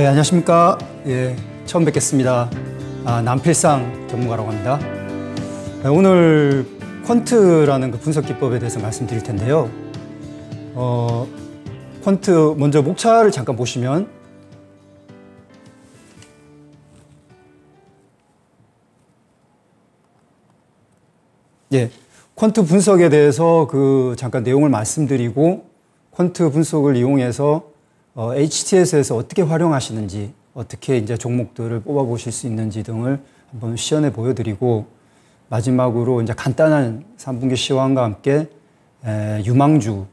네, 안녕하십니까. 예, 처음 뵙겠습니다. 남필상 전문가라고 합니다. 네, 오늘 퀀트라는 그 분석 기법에 대해서 말씀드릴 텐데요. 퀀트 먼저 목차를 잠깐 보시면 예, 퀀트 분석에 대해서 잠깐 내용을 말씀드리고 퀀트 분석을 이용해서 HTS에서 어떻게 활용하시는지, 어떻게 이제 종목들을 뽑아보실 수 있는지 등을 한번 시연해 보여드리고, 마지막으로 이제 간단한 3분기 시황과 함께 유망주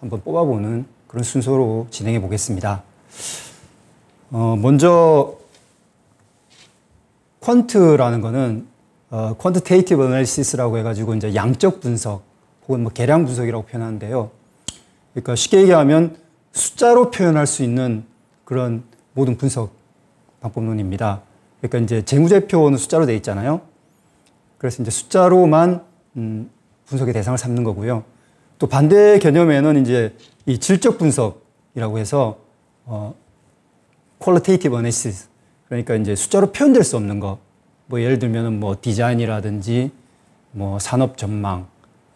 한번 뽑아보는 그런 순서로 진행해 보겠습니다. 먼저 퀀트라는 거는 Quantitative Analysis라고 해가지고 이제 양적 분석 혹은 뭐 계량 분석이라고 표현하는데요. 그러니까 쉽게 얘기하면 숫자로 표현할 수 있는 그런 모든 분석 방법론입니다. 그러니까 이제 재무제표는 숫자로 되어 있잖아요. 그래서 이제 숫자로만 분석의 대상을 삼는 거고요. 또 반대 개념에는 이제 이 질적 분석이라고 해서 Qualitative Analysis, 그러니까 이제 숫자로 표현될 수 없는 거, 뭐 예를 들면은 뭐 디자인이라든지 뭐 산업 전망,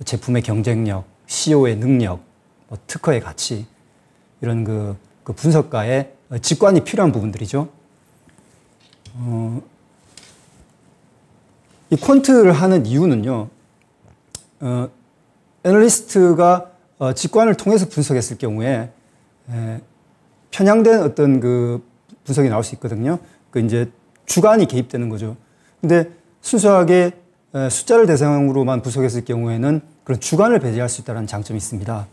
제품의 경쟁력, CEO의 능력, 뭐 특허의 가치, 이런 그 분석가의 직관이 필요한 부분들이죠. 이 퀀트를 하는 이유는요, 애널리스트가 직관을 통해서 분석했을 경우에 편향된 어떤 그 분석이 나올 수 있거든요. 그 이제 주관이 개입되는 거죠. 근데 순수하게 숫자를 대상으로만 분석했을 경우에는 그런 주관을 배제할 수 있다는 장점이 있습니다.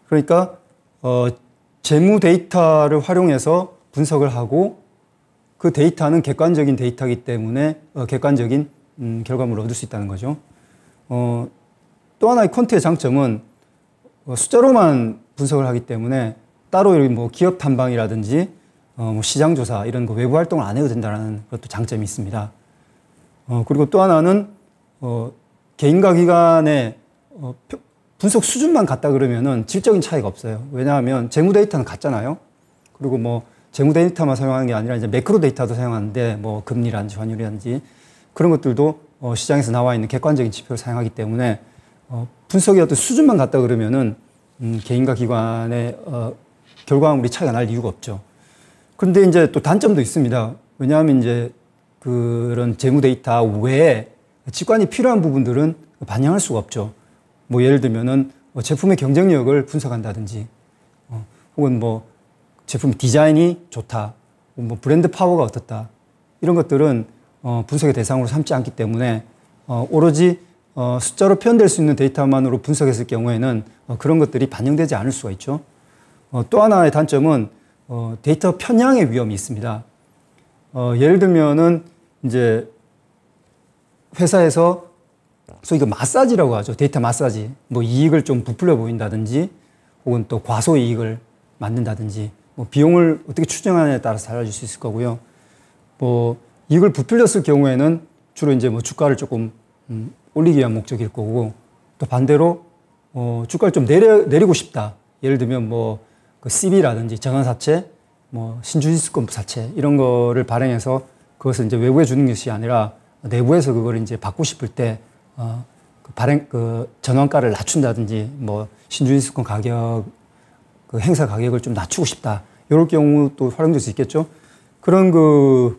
그러니까 재무 데이터를 활용해서 분석을 하고 그 데이터는 객관적인 데이터이기 때문에 객관적인 결과물을 얻을 수 있다는 거죠. 또 하나의 퀀트의 장점은 숫자로만 분석을 하기 때문에 따로 뭐 기업 탐방이라든지 뭐 시장 조사 이런 거 외부 활동을 안 해도 된다는 것도 장점이 있습니다. 그리고 또 하나는 개인과 기관의 분석 수준만 같다 그러면은 질적인 차이가 없어요. 왜냐하면 재무 데이터는 같잖아요. 그리고 뭐 재무 데이터만 사용하는 게 아니라 이제 매크로 데이터도 사용하는데 뭐 금리라든지 환율이라든지 그런 것들도 시장에서 나와 있는 객관적인 지표를 사용하기 때문에 분석의 어떤 수준만 같다 그러면은 개인과 기관의 결과물이 차이가 날 이유가 없죠. 그런데 이제 또 단점도 있습니다. 왜냐하면 이제 그런 재무 데이터 외에 직관이 필요한 부분들은 반영할 수가 없죠. 뭐 예를 들면은 제품의 경쟁력을 분석한다든지, 혹은 뭐 제품 디자인이 좋다, 뭐 브랜드 파워가 어떻다, 이런 것들은 분석의 대상으로 삼지 않기 때문에 오로지 숫자로 표현될 수 있는 데이터만으로 분석했을 경우에는 그런 것들이 반영되지 않을 수가 있죠. 또 하나의 단점은 데이터 편향의 위험이 있습니다. 예를 들면은 이제 회사에서 소위 그 마사지라고 하죠. 데이터 마사지. 뭐 이익을 좀 부풀려 보인다든지, 혹은 또 과소이익을 만든다든지, 뭐 비용을 어떻게 추정하느냐에 따라서 달라질 수 있을 거고요. 뭐 이익을 부풀렸을 경우에는 주로 이제 뭐 주가를 조금 올리기 위한 목적일 거고, 또 반대로 주가를 좀 내리고 싶다. 예를 들면 뭐 그 CB라든지 전환사채, 뭐 신주식권 사채 이런 거를 발행해서 그것을 이제 외부에 주는 것이 아니라 내부에서 그걸 이제 받고 싶을 때 전환가를 낮춘다든지, 뭐 신주식권 가격, 그 행사 가격을 좀 낮추고 싶다. 이럴 경우 또 활용될 수 있겠죠. 그런 그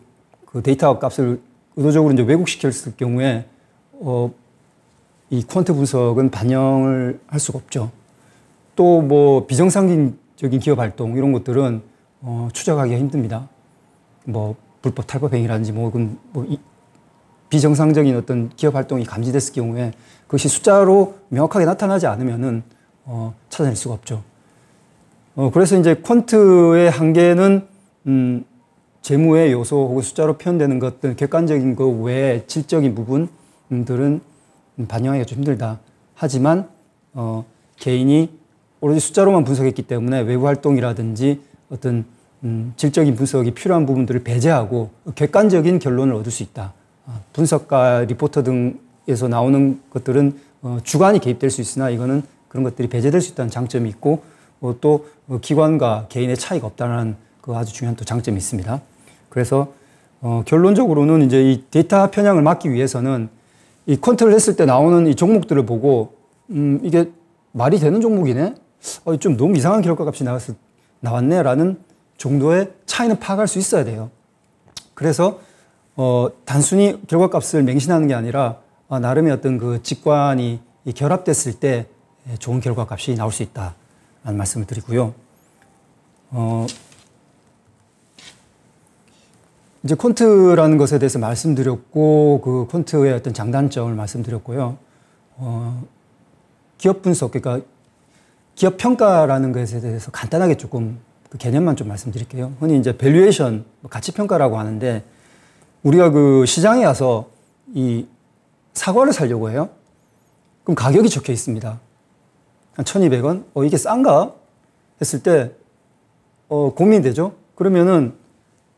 데이터 값을 의도적으로 이제 왜곡시켰을 경우에 이 퀀트 분석은 반영을 할 수가 없죠. 또 뭐 비정상적인 기업 활동 이런 것들은 추적하기가 힘듭니다. 뭐 불법 탈법 행위라든지 뭐 비정상적인 어떤 기업 활동이 감지됐을 경우에 그것이 숫자로 명확하게 나타나지 않으면은 찾아낼 수가 없죠. 그래서 이제 퀀트의 한계는 재무의 요소 혹은 숫자로 표현되는 것들, 객관적인 것 외에 질적인 부분들은 반영하기가 좀 힘들다. 하지만 개인이 오로지 숫자로만 분석했기 때문에 외부 활동이라든지 어떤 질적인 분석이 필요한 부분들을 배제하고 객관적인 결론을 얻을 수 있다. 분석가, 리포터 등에서 나오는 것들은 주관이 개입될 수 있으나 이거는 그런 것들이 배제될 수 있다는 장점이 있고, 또 기관과 개인의 차이가 없다는 그 아주 중요한 또 장점이 있습니다. 그래서 결론적으로는 이제 이 데이터 편향을 막기 위해서는 이 퀀트를 했을 때 나오는 이 종목들을 보고 이게 말이 되는 종목이네? 좀 너무 이상한 결과값이 나왔네라는 정도의 차이는 파악할 수 있어야 돼요. 그래서 단순히 결과값을 맹신하는 게 아니라 나름의 어떤 그 직관이 결합됐을 때 좋은 결과값이 나올 수 있다라는 말씀을 드리고요. 이제 퀀트라는 것에 대해서 말씀드렸고, 그 퀀트의 어떤 장단점을 말씀드렸고요. 기업 분석, 그러니까 기업 평가라는 것에 대해서 간단하게 조금 그 개념만 좀 말씀드릴게요. 흔히 이제 밸류에이션, 가치 평가라고 하는데, 우리가 그 시장에 와서 이 사과를 사려고 해요. 그럼 가격이 적혀 있습니다. 한 1,200원? 이게 싼가? 했을 때, 고민이 되죠? 그러면은,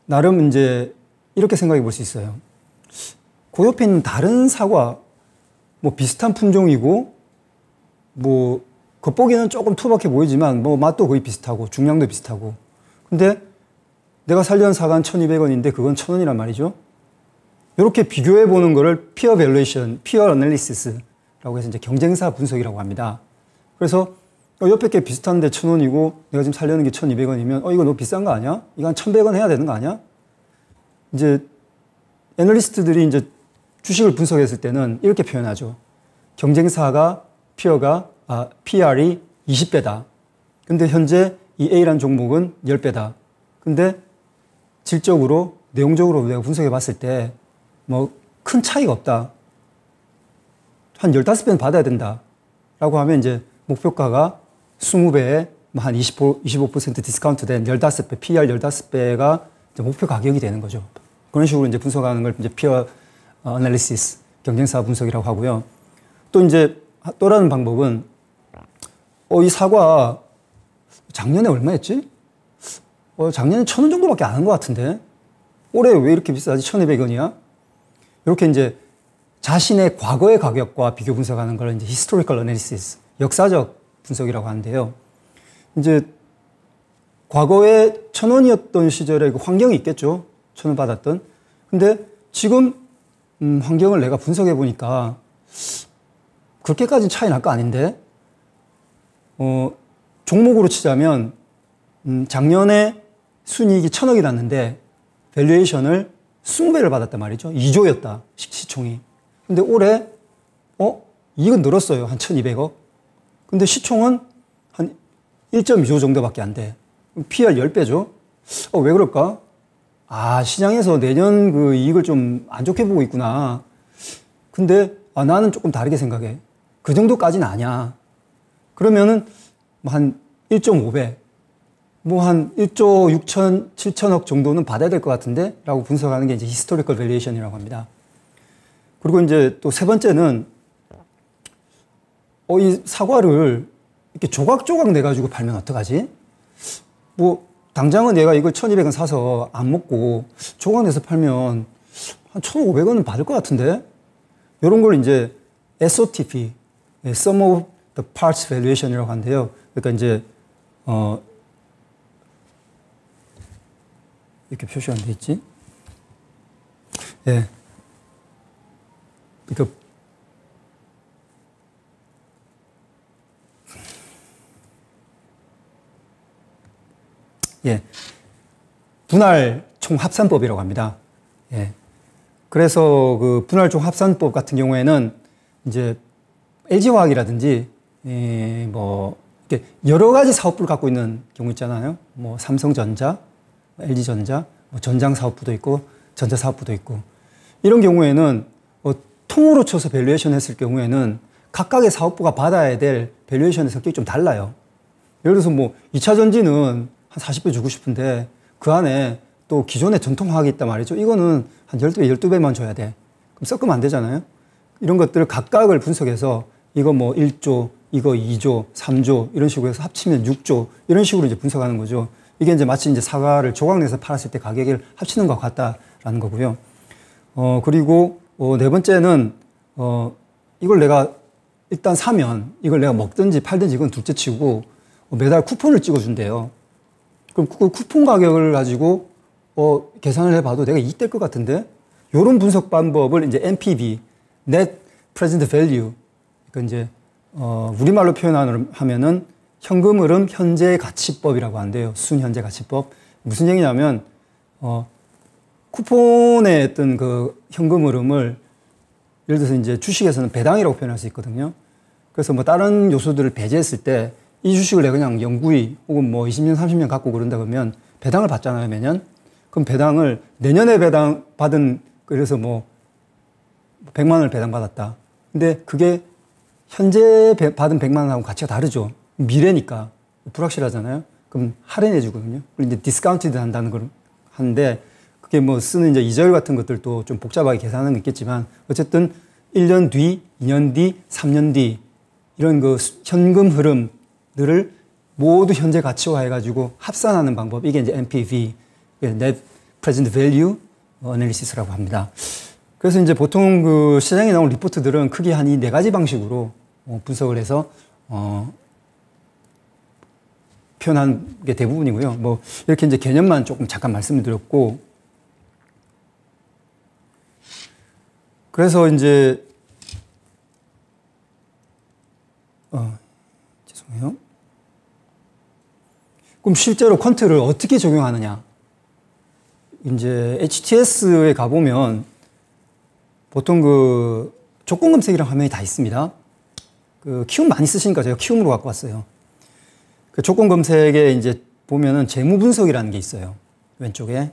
나름 이제 이렇게 생각해 볼 수 있어요. 그 옆에 있는 다른 사과, 뭐 비슷한 품종이고, 뭐, 겉보기는 조금 투박해 보이지만, 뭐 맛도 거의 비슷하고, 중량도 비슷하고. 근데 내가 살려는 사과는 1,200원인데 그건 1,000원이란 말이죠. 이렇게 비교해 보는 거를 피어 밸류에이션, 피어 어널리시스라고 해서 이제 경쟁사 분석이라고 합니다. 그래서 옆에 게 비슷한데 1,000원이고 내가 지금 살려는 게 1,200원이면 이거 너무 비싼 거 아니야? 이거 한 1,100원 해야 되는 거 아니야? 이제 애널리스트들이 이제 주식을 분석했을 때는 이렇게 표현하죠. 경쟁사가 PR이 20배다. 근데 현재 이 A라는 종목은 10배다. 근데 질적으로 내용적으로 내가 분석해 봤을 때 뭐 큰 차이가 없다. 한 15배는 받아야 된다. 라고 하면 이제 목표가가 20배에 한 25% 디스카운트 된 15배, PR 15배가 목표 가격이 되는 거죠. 그런 식으로 이제 분석하는 걸 이제 피어 어널리시스, 경쟁사 분석이라고 하고요. 또 이제 또 다른 방법은 이 사과 작년에 얼마였지? 작년에 1,000원 정도밖에 안 한 것 같은데 올해 왜 이렇게 비싸지? 1,200원이야? 이렇게 이제 자신의 과거의 가격과 비교 분석하는 걸 이제 historical analysis, 역사적 분석이라고 하는데요. 이제 과거에 1,000원이었던 시절에 그 환경이 있겠죠. 1,000원 받았던. 근데 지금 환경을 내가 분석해 보니까 그렇게까지는 차이 날 거 아닌데 종목으로 치자면 작년에 순이익이 1,000억이 났는데 밸류에이션을 20배를 받았단 말이죠. 2조였다. 시총이. 근데 올해 이익은 늘었어요. 한 1,200억. 근데 시총은 한 1.2조 정도밖에 안 돼. PR 10배죠. 왜 그럴까? 시장에서 내년 그 이익을 좀 안 좋게 보고 있구나. 근데 나는 조금 다르게 생각해. 그 정도까지는 아니야. 그러면은 한 1.5배, 뭐 한 1조 6천, 7천억 정도는 받아야 될 것 같은데? 라고 분석하는 게 이제 히스토리컬 밸류에이션이라고 합니다. 그리고 이제 또 세 번째는 이 사과를 이렇게 조각조각 내가지고 팔면 어떡하지? 뭐 당장은 내가 이걸 1,200원 사서 안 먹고 조각 내서 팔면 한 1,500원은 받을 것 같은데? 이런 걸 이제 SOTP, Sum of the Parts Valuation이라고 하는데요. 그러니까 이제 이렇게 표시가 안 돼 있지? 예. 그러니까 예. 분할 총합산법이라고 합니다. 예. 그래서 그 분할 총합산법 같은 경우에는 이제 LG화학이라든지 뭐 이렇게 여러 가지 사업부를 갖고 있는 경우 있잖아요. 뭐 삼성전자, LG전자, 뭐 전장사업부도 있고 전자사업부도 있고 이런 경우에는 통으로 쳐서 밸류에이션 했을 경우에는 각각의 사업부가 받아야 될 밸류에이션의 성격이 좀 달라요. 예를 들어서 뭐 2차 전지는 한 40배 주고 싶은데 그 안에 또 기존의 전통화학이 있단 말이죠. 이거는 한 12배, 12배만 줘야 돼. 그럼 섞으면 안 되잖아요. 이런 것들을 각각을 분석해서 이거 뭐 1조, 이거 2조, 3조 이런 식으로 해서 합치면 6조 이런 식으로 이제 분석하는 거죠. 이게 이제 마치 이제 사과를 조각내서 팔았을 때 가격을 합치는 것 같다라는 거고요. 그리고 네 번째는 이걸 내가 일단 사면 이걸 내가 먹든지 팔든지 이건 둘째 치고 매달 쿠폰을 찍어준대요. 그럼 그 쿠폰 가격을 가지고 계산을 해봐도 내가 이익 될 것 같은데? 요런 분석 방법을 이제 NPV, Net Present Value. 그러니까 이제, 우리말로 표현하면은 현금 흐름 현재 가치법이라고 한대요. 순현재 가치법. 무슨 얘기냐면, 쿠폰의 어떤 그 현금 흐름을 예를 들어서 이제 주식에서는 배당이라고 표현할 수 있거든요. 그래서 뭐 다른 요소들을 배제했을 때 이 주식을 내가 그냥 영구히 혹은 뭐 20년, 30년 갖고 그런다 그러면 배당을 받잖아요, 매년. 그럼 배당을 내년에 배당 받은, 그래서 뭐 100만 원을 배당 받았다. 근데 그게 현재 받은 100만 원하고 가치가 다르죠. 미래니까. 불확실하잖아요. 그럼 할인해 주거든요. 그리고 이제 디스카운티드 한다는 걸 하는데 그게 뭐 쓰는 이제 이절 같은 것들도 좀 복잡하게 계산하는 게 있겠지만 어쨌든 1년 뒤, 2년 뒤, 3년 뒤 이런 그 현금 흐름들을 모두 현재 가치화 해가지고 합산하는 방법. 이게 이제 NPV, Net Present Value Analysis라고 합니다. 그래서 이제 보통 그 시장에 나온 리포트들은 크게 한 이 네 가지 방식으로 분석을 해서 표현한 게 대부분이고요. 뭐 이렇게 이제 개념만 조금 잠깐 말씀을 드렸고, 그래서 이제 죄송해요. 그럼 실제로 퀀트를 어떻게 적용하느냐? 이제 HTS에 가보면 보통 그 조건 검색이랑 화면이 다 있습니다. 그 키움 많이 쓰시니까 제가 키움으로 갖고 왔어요. 그 조건 검색에 이제 보면은 재무 분석이라는 게 있어요. 왼쪽에.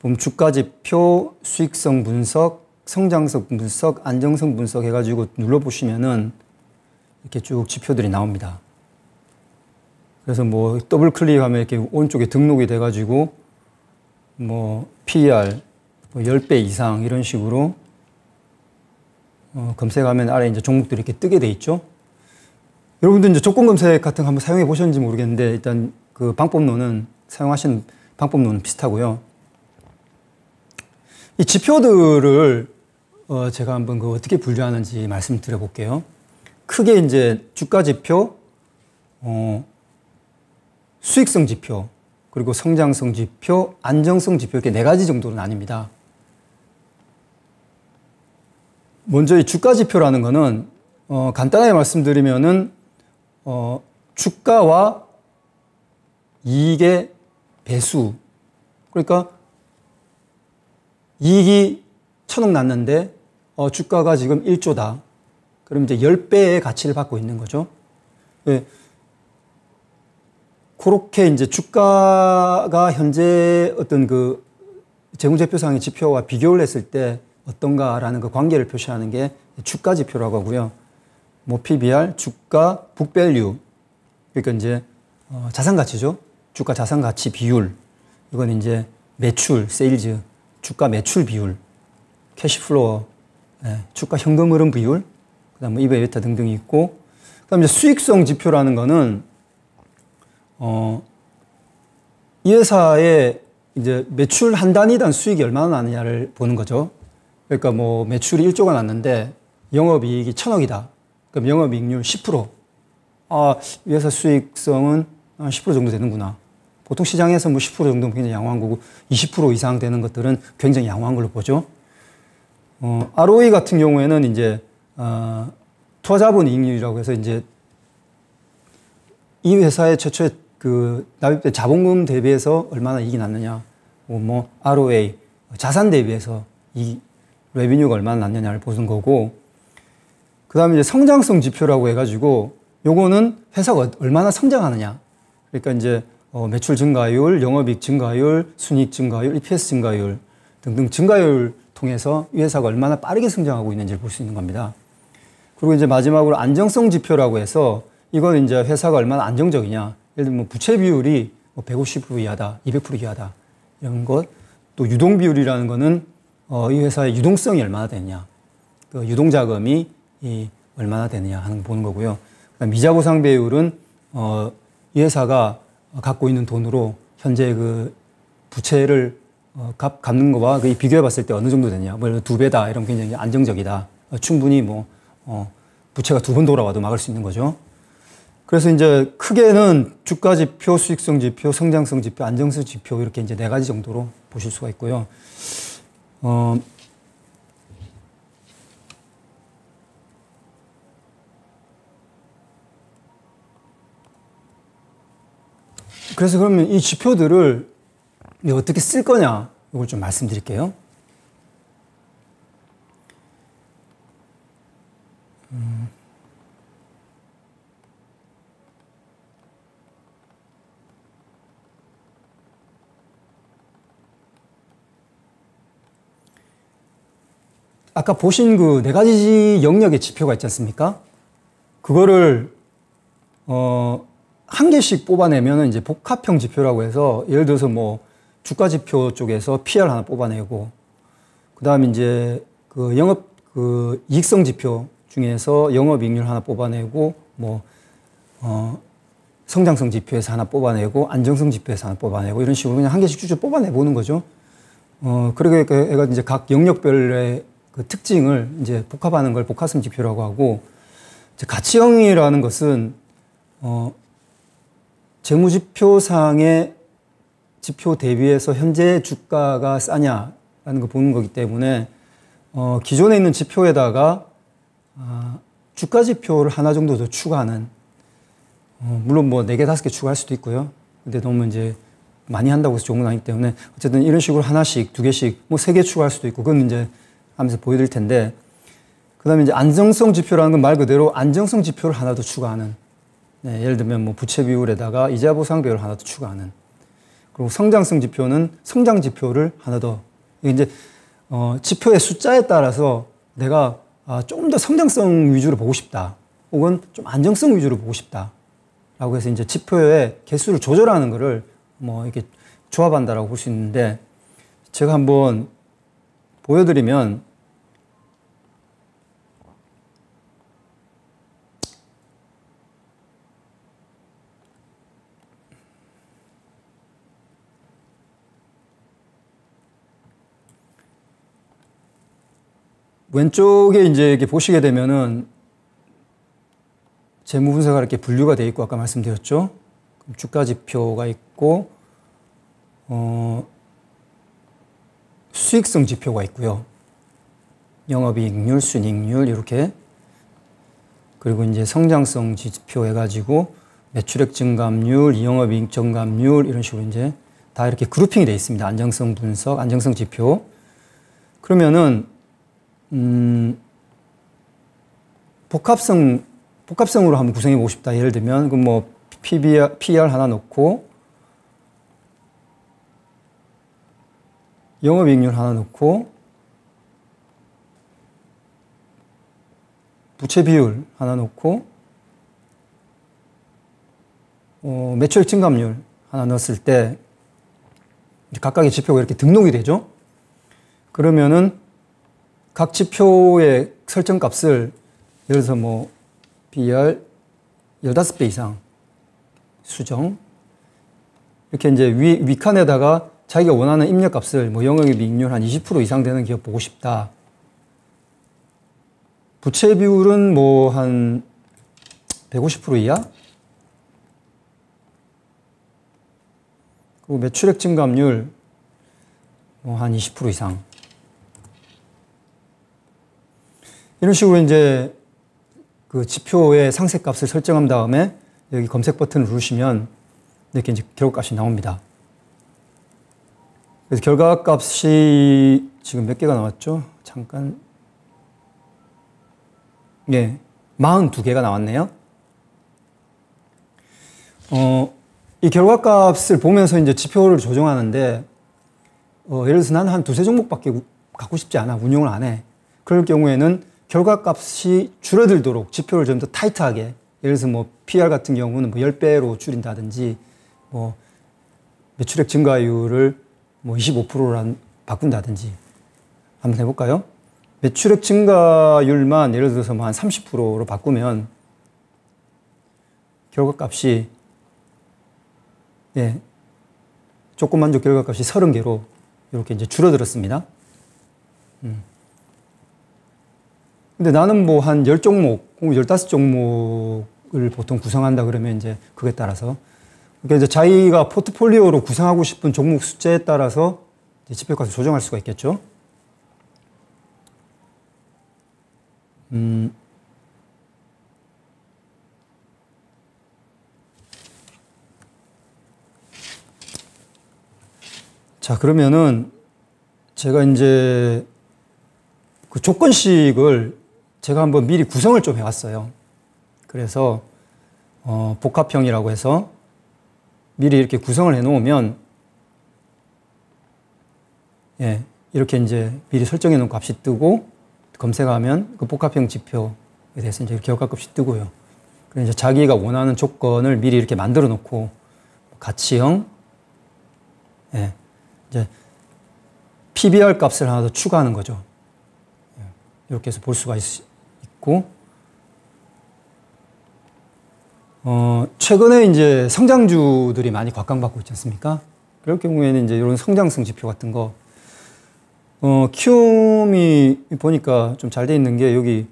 보면 주가 지표, 수익성 분석, 성장성 분석, 안정성 분석 해가지고 눌러보시면은 이렇게 쭉 지표들이 나옵니다. 그래서 뭐 더블 클릭하면 이렇게 오른쪽에 등록이 돼가지고 뭐 PER 뭐 10배 이상 이런 식으로 검색하면 아래 이제 종목들이 이렇게 뜨게 돼 있죠. 여러분들 이제 조건 검색 같은 거 한번 사용해 보셨는지 모르겠는데 일단 그 방법론은 사용하시는 방법론은 비슷하고요. 이 지표들을 제가 한번 그 어떻게 분류하는지 말씀드려 볼게요. 크게 이제 주가 지표, 수익성 지표, 그리고 성장성 지표, 안정성 지표 이렇게 네 가지 정도로 나뉩니다. 먼저 이 주가 지표라는 거는 간단하게 말씀드리면은 주가와 이익의 배수. 그러니까 이익이 1,000억 났는데 주가가 지금 1조다. 그럼 이제 10배의 가치를 받고 있는 거죠. 네. 그렇게 이제 주가가 현재 어떤 그 재무제표상의 지표와 비교를 했을 때 어떤가라는 그 관계를 표시하는 게 주가 지표라고 하고요. 뭐 PBR, 주가 북밸류. 그러니까 이제 자산 가치죠. 주가 자산 가치 비율. 이건 이제 매출, 세일즈, 주가 매출 비율, 캐시플로어, 주가 현금 흐름 비율, 그다음 뭐 이베 베타 등등이 있고, 그다음에 이제 수익성 지표라는 거는 이 회사의 이제 매출 한 단위당 수익이 얼마나 나느냐를 보는 거죠. 그러니까 뭐 매출이 1조가 났는데 영업이익이 1,000억이다. 그럼 영업이익률 10%. 이 회사 수익성은 10% 정도 되는구나. 보통 시장에서 뭐 10% 정도면 굉장히 양호한 거고 20% 이상 되는 것들은 굉장히 양호한 걸로 보죠. ROE 같은 경우에는 이제 투자자본 이익률이라고 해서 이제 이 회사의 최초에 그 납입된 자본금 대비해서 얼마나 이익이 났느냐, 뭐 ROA 자산 대비해서 이 레비뉴가 얼마나 났느냐를 보는 거고, 그 다음에 이제 성장성 지표라고 해가지고 요거는 회사가 얼마나 성장하느냐. 그러니까 이제 매출 증가율, 영업이익 증가율, 순이익 증가율, EPS 증가율 등등 증가율 통해서 이 회사가 얼마나 빠르게 성장하고 있는지를 볼 수 있는 겁니다. 그리고 이제 마지막으로 안정성 지표라고 해서 이건 이제 회사가 얼마나 안정적이냐. 예를 들면 뭐 부채 비율이 뭐 150% 이하다, 200% 이하다 이런 것. 또 유동 비율이라는 거는 이 회사의 유동성이 얼마나 되느냐, 그 유동 자금이 얼마나 되느냐 하는 거 보는 거고요. 그다음 이자 보상 비율은 이 회사가 갖고 있는 돈으로 현재 그 부채를 갚는 거와 비교해 봤을 때 어느 정도 되냐. 뭐 2배다 이러면 굉장히 안정적이다. 충분히 뭐 부채가 2번 돌아와도 막을 수 있는 거죠. 그래서 이제 크게는 주가 지표, 수익성 지표, 성장성 지표, 안정성 지표 이렇게 이제 네 가지 정도로 보실 수가 있고요. 그래서 그러면 이 지표들을 어떻게 쓸 거냐, 이걸 좀 말씀드릴게요. 아까 보신 그 네 가지 영역의 지표가 있지 않습니까? 그거를, 한 개씩 뽑아내면 이제 복합형 지표라고 해서, 예를 들어서 뭐 주가 지표 쪽에서 PR 하나 뽑아내고, 그 다음에 이제 그 이익성 지표 중에서 영업이익률 하나 뽑아내고, 뭐, 성장성 지표에서 하나 뽑아내고, 안정성 지표에서 하나 뽑아내고, 이런 식으로 그냥 한 개씩 쭉쭉 뽑아내보는 거죠. 그러니까 얘가 이제 각 영역별의 그 특징을 이제 복합하는 걸 복합성 지표라고 하고, 이제 가치형이라는 것은, 재무지표상의 지표 대비해서 현재 주가가 싸냐라는 거 보는 거기 때문에, 기존에 있는 지표에다가, 주가 지표를 하나 정도 더 추가하는, 물론 뭐 4개, 5개 추가할 수도 있고요. 근데 너무 이제 많이 한다고 해서 좋은 건 아니기 때문에, 어쨌든 이런 식으로 하나씩, 2개씩, 뭐 3개 추가할 수도 있고, 그건 이제 하면서 보여드릴 텐데, 그 다음에 이제 안정성 지표라는 건 말 그대로 안정성 지표를 하나 더 추가하는, 네, 예를 들면 뭐 부채 비율에다가 이자 보상 비율을 하나 더 추가하는, 그리고 성장성 지표는 성장 지표를 하나 더, 이제, 지표의 숫자에 따라서 내가 좀 더 성장성 위주로 보고 싶다, 혹은 좀 안정성 위주로 보고 싶다, 라고 해서 이제 지표의 개수를 조절하는 거를 뭐 이렇게 조합한다라고 볼 수 있는데, 제가 한번 보여드리면, 왼쪽에 이제 이렇게 보시게 되면은 재무 분석가 이렇게 분류가 되어 있고, 아까 말씀드렸죠. 주가 지표가 있고, 수익성 지표가 있고요. 영업이익률, 순이익률 이렇게. 그리고 이제 성장성 지표 해가지고 매출액 증감률, 영업이익 증감률 이런 식으로 이제 다 이렇게 그룹핑이 되어 있습니다. 안정성 분석, 안정성 지표. 그러면은 복합성으로 한번 구성해 보고 싶다. 예를 들면 그 뭐 PR 하나 넣고, 영업이익률 하나 넣고, 부채 비율 하나 넣고, 매출액 증감률 하나 넣었을 때 각각의 지표가 이렇게 등록이 되죠. 그러면은 각 지표의 설정 값을, 예를 들어서 뭐 PR 15배 이상 수정, 이렇게 이제 윗칸에다가 자기가 원하는 입력 값을 뭐 영업이익률 한 20% 이상 되는 기업 보고 싶다. 부채 비율은 뭐 한 150% 이하? 그리고 매출액 증감률 뭐 한 20% 이상. 이런 식으로 이제 그 지표의 상세 값을 설정한 다음에 여기 검색 버튼을 누르시면 이렇게 이제 결과값이 나옵니다. 그래서 결과값이 지금 몇 개가 나왔죠? 잠깐. 예, 42개가 나왔네요. 이 결과값을 보면서 이제 지표를 조정하는데, 예를 들어서 나는 한 2-3 종목밖에 갖고 싶지 않아. 운용을 안 해. 그럴 경우에는 결과값이 줄어들도록 지표를 좀 더 타이트하게, 예를 들어서 뭐 PR 같은 경우는 뭐 10배로 줄인다든지, 뭐 매출액 증가율을 뭐 25%로 바꾼다든지 한번 해볼까요? 매출액 증가율만 예를 들어서 뭐 한 30%로 바꾸면 결과값이, 예, 조건만족 결과값이 30개로 이렇게 이제 줄어들었습니다. 근데 나는 뭐 한 10종목, 혹은 15종목 보통 구성한다 그러면 이제 그에 따라서. 그러니까 이제 자기가 포트폴리오로 구성하고 싶은 종목 숫자에 따라서 지표값을 조정할 수가 있겠죠. 자, 그러면은 제가 이제 그 조건식을 제가 한번 미리 구성을 좀 해왔어요. 그래서 복합형이라고 해서 미리 이렇게 구성을 해놓으면 예, 이렇게 이제 미리 설정해 놓은 값이 뜨고 검색하면 그 복합형 지표에 대해서 이제 결과값이 뜨고요. 그래서 이제 자기가 원하는 조건을 미리 이렇게 만들어 놓고 가치형, 예, 이제 PBR 값을 하나 더 추가하는 거죠. 이렇게 해서 볼 수가 있고, 최근에 이제 성장주들이 많이 곽강받고 있지 않습니까? 그럴 경우에는 이제 이런 성장성 지표 같은 거, 키움이 보니까 좀 잘 돼 있는 게 여기,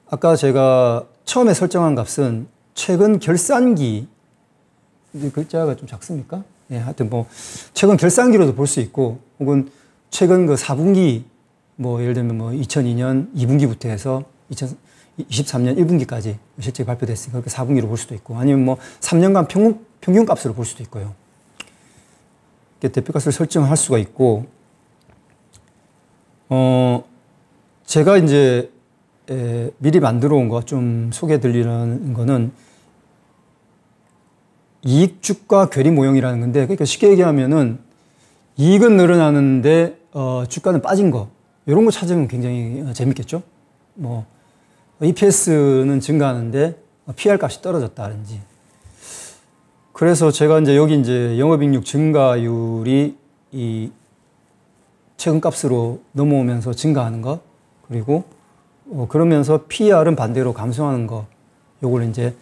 아까 제가 처음에 설정한 값은 최근 결산기, 글자가 좀 작습니까? 예, 하여튼 뭐, 최근 결산기로도 볼 수 있고, 혹은 최근 그 4분기, 뭐, 예를 들면 뭐, 2002년 2분기부터 해서 2023년 1분기까지 실제 발표됐으니까 그렇게 4분기로 볼 수도 있고, 아니면 뭐, 3년간 평균 값으로 볼 수도 있고요. 이렇게 대표값을 설정할 수가 있고, 제가 이제, 미리 만들어 온 거 좀 소개해 드리려는 거는, 이익 주가 괴리 모형이라는 건데, 그러니까 쉽게 얘기하면은 이익은 늘어나는데 주가는 빠진 거, 이런 거 찾으면 굉장히 재밌겠죠. 뭐 EPS는 증가하는데 PR 값이 떨어졌다든지. 그래서 제가 이제 여기 이제 영업이익률 증가율이 이 최근 값으로 넘어오면서 증가하는 것, 그리고 그러면서 PR은 반대로 감소하는 거, 요걸 이제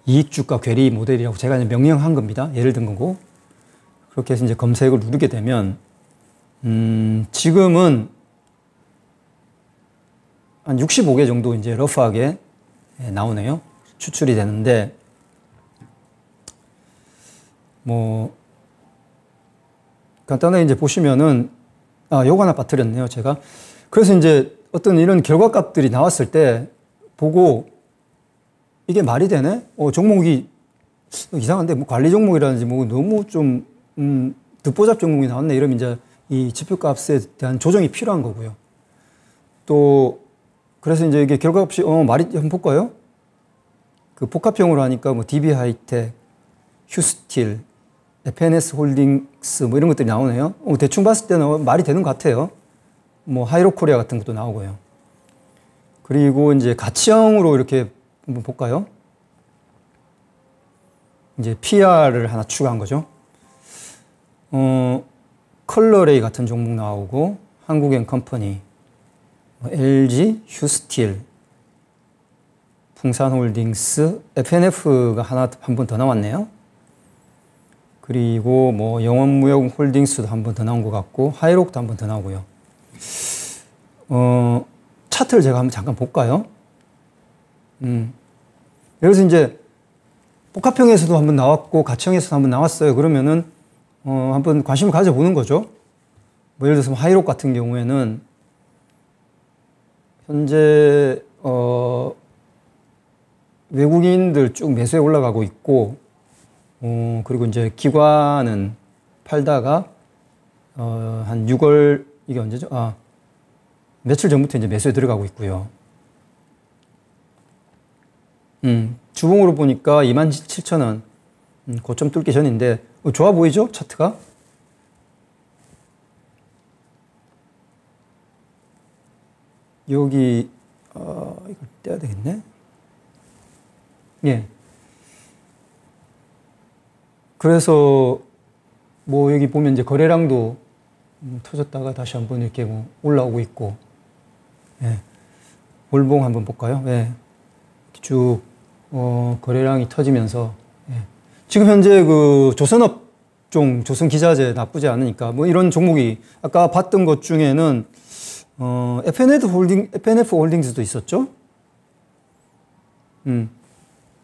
이익주가 괴리 모델이라고 제가 이제 명령한 겁니다. 예를 든 거고. 그렇게 해서 이제 검색을 누르게 되면, 지금은 한 65개 정도 이제 러프하게 나오네요. 추출이 되는데, 뭐, 간단하게 이제 보시면은, 요거 하나 빠뜨렸네요, 제가. 그래서 이제 어떤 이런 결과값들이 나왔을 때 보고, 이게 말이 되네? 종목이 이상한데, 뭐 관리 종목이라든지 뭐 너무 좀, 듣보잡 종목이 나왔네. 이러면 이제 이 지표값에 대한 조정이 필요한 거고요. 또, 그래서 이제 이게 결과값이, 말이, 한번 볼까요? 그 복합형으로 하니까 뭐 DB 하이텍, 휴스틸, FNS 홀딩스 뭐 이런 것들이 나오네요. 대충 봤을 때는 말이 되는 것 같아요. 뭐 하이로 코리아 같은 것도 나오고요. 그리고 이제 가치형으로 이렇게 한번 볼까요? 이제 PR을 하나 추가한 거죠. 컬러레이 같은 종목 나오고, 한국엔컴퍼니, LG, 휴스틸, 풍산홀딩스, FNF가 한 번 더 나왔네요. 그리고 뭐 영원무역홀딩스도 한 번 더 나온 것 같고, 하이록도 한 번 더 나오고요. 차트를 제가 한번 잠깐 볼까요? 여기서 이제 복합형에서도 한번 나왔고 가치형에서도 한번 나왔어요. 그러면은 한번 관심을 가져보는 거죠. 뭐 예를 들어서 하이록 같은 경우에는 현재 외국인들 쭉 매수에 올라가고 있고, 그리고 이제 기관은 팔다가 한 6월, 이게 언제죠? 며칠 전부터 이제 매수에 들어가고 있고요. 주봉으로 보니까 27,000원 고점 뚫기 전인데 좋아 보이죠? 차트가? 여기 이걸 떼야 되겠네. 예. 그래서 뭐 여기 보면 이제 거래량도 터졌다가 다시 한번 이렇게 뭐 올라오고 있고, 예. 월봉 한번 볼까요? 예. 쭉 거래량이 터지면서, 예. 지금 현재 그 조선업종, 조선기자재 나쁘지 않으니까 뭐 이런 종목이 아까 봤던 것 중에는 FNF 홀딩스도 있었죠.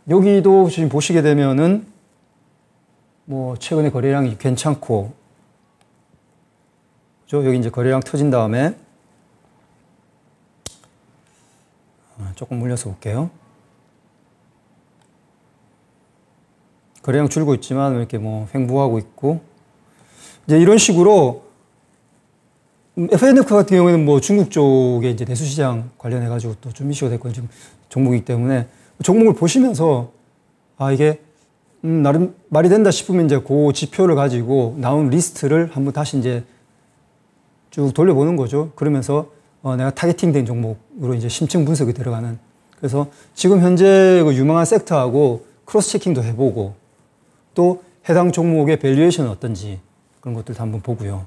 여기도 지금 보시게 되면은 뭐 최근에 거래량이 괜찮고, 그죠? 여기 이제 거래량 터진 다음에 조금 물려서 볼게요. 거래량 줄고 있지만 이렇게 뭐 횡보하고 있고, 이제 이런 식으로 FNF 같은 경우에는 뭐 중국 쪽에 이제 내수시장 관련해가지고 또 좀 이슈가 됐고 지금 종목이기 때문에 종목을 보시면서 이게 나름 말이 된다 싶으면 이제 그 지표를 가지고 나온 리스트를 한번 다시 이제 쭉 돌려보는 거죠. 그러면서 내가 타겟팅된 종목으로 이제 심층 분석이 들어가는. 그래서 지금 현재 그 유망한 섹터하고 크로스 체킹도 해보고 또 해당 종목의 밸류에이션은 어떤지 그런 것들도 한번 보고요.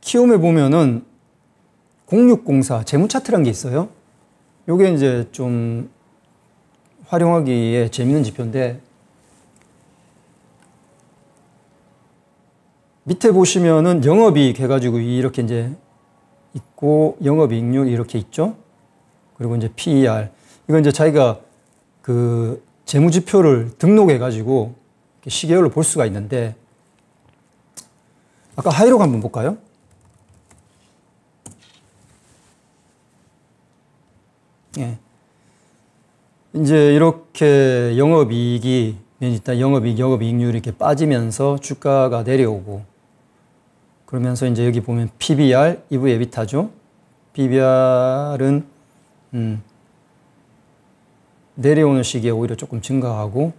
키움에 보면은 0604 재무 차트라는 게 있어요. 요게 이제 좀 활용하기에 재밌는 지표인데, 밑에 보시면은 영업이익 해가지고 이렇게 이제 있고, 영업이익률 이렇게 있죠. 그리고 이제 PER. 이건 이제 자기가 그 재무지표를 등록해가지고 시계열로 볼 수가 있는데, 아까 하이록 한번 볼까요? 예. 이제 이렇게 영업이익이, 일단 영업이익률이 이렇게 빠지면서 주가가 내려오고, 그러면서 이제 여기 보면 PBR, EV 에비타죠. PBR은, 내려오는 시기에 오히려 조금 증가하고,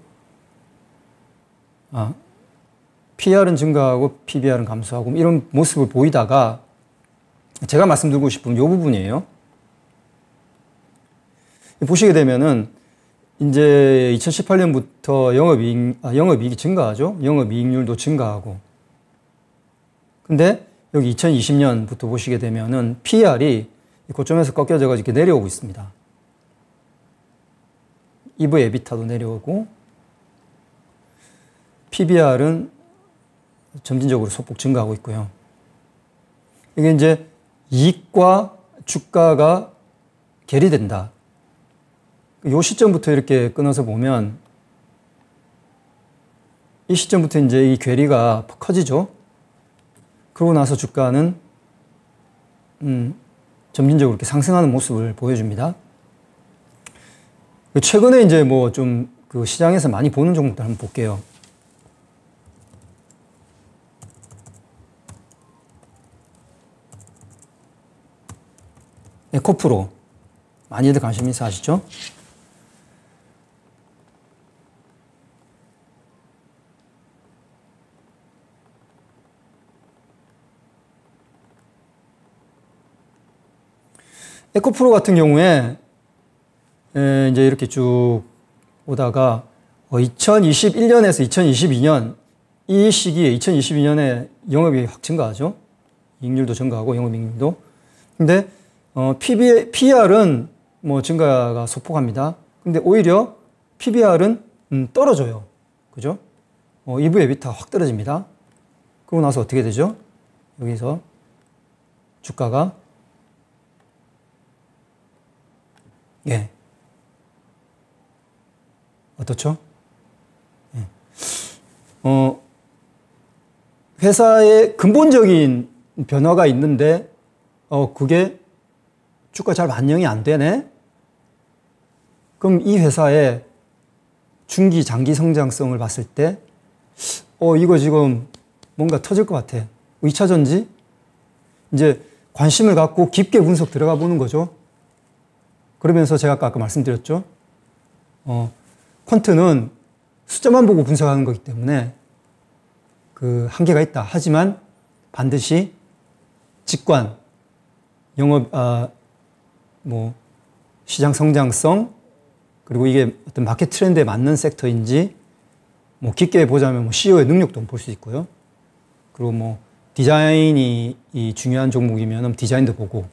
PR은 증가하고 PBR은 감소하고 이런 모습을 보이다가 제가 말씀드리고 싶은 이 부분이에요. 보시게 되면은 이제 2018년부터 영업이익이 증가하죠. 영업이익률도 증가하고. 근데 여기 2020년부터 보시게 되면은 PR이 고점에서 꺾여져 가지고 이렇게 내려오고 있습니다. EV 에비타도 내려오고, PBR은 점진적으로 소폭 증가하고 있고요. 이게 이제 이익과 주가가 괴리된다. 이 시점부터 이렇게 끊어서 보면, 이 시점부터 이제 이 괴리가 커지죠. 그러고 나서 주가는 점진적으로 이렇게 상승하는 모습을 보여줍니다. 최근에 이제 뭐 좀 그 시장에서 많이 보는 종목들 한번 볼게요. 에코프로. 많이들 관심 있어 하시죠? 에코프로 같은 경우에 이제 이렇게 쭉 오다가 2021년에서 2022년 이 시기에 2022년에 영업이익이 확 증가하죠. 이익률도 증가하고 영업이익률도. 근데 PER은 뭐 증가가 소폭합니다. 근데 오히려 PBR은 떨어져요. 그죠? EV 에비타 확 떨어집니다. 그러고 나서 어떻게 되죠? 여기서 주가가 어떻죠? 회사의 근본적인 변화가 있는데 그게 주가 잘 반영이 안 되네? 그럼 이 회사의 중기, 장기 성장성을 봤을 때 이거 지금 뭔가 터질 것 같아. 2차 전지? 이제 관심을 갖고 깊게 분석 들어가 보는 거죠. 그러면서 제가 아까 말씀드렸죠. 퀀트는 숫자만 보고 분석하는 거기 때문에 그 한계가 있다. 하지만 반드시 직관, 영업, 시장 성장성, 그리고 이게 어떤 마켓 트렌드에 맞는 섹터인지, 깊게 보자면 CEO의 능력도 볼 수 있고요. 그리고 디자인이 중요한 종목이면 디자인도 보고,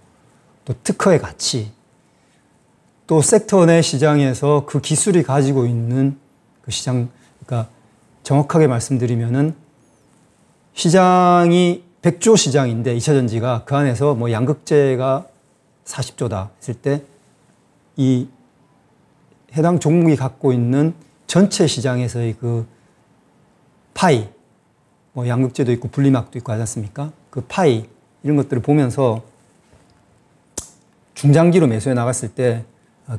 또 특허의 가치, 또 섹터 내 시장에서 그 기술이 가지고 있는 그 시장, 그러니까 정확하게 말씀드리면은 시장이 100조 시장인데 2차 전지가 그 안에서 뭐 양극재가 40조다 했을 때 이 해당 종목이 갖고 있는 전체 시장에서의 그 파이, 뭐 양극재도 있고 분리막도 있고 하지 않습니까? 그 파이 이런 것들을 보면서 중장기로 매수해 나갔을 때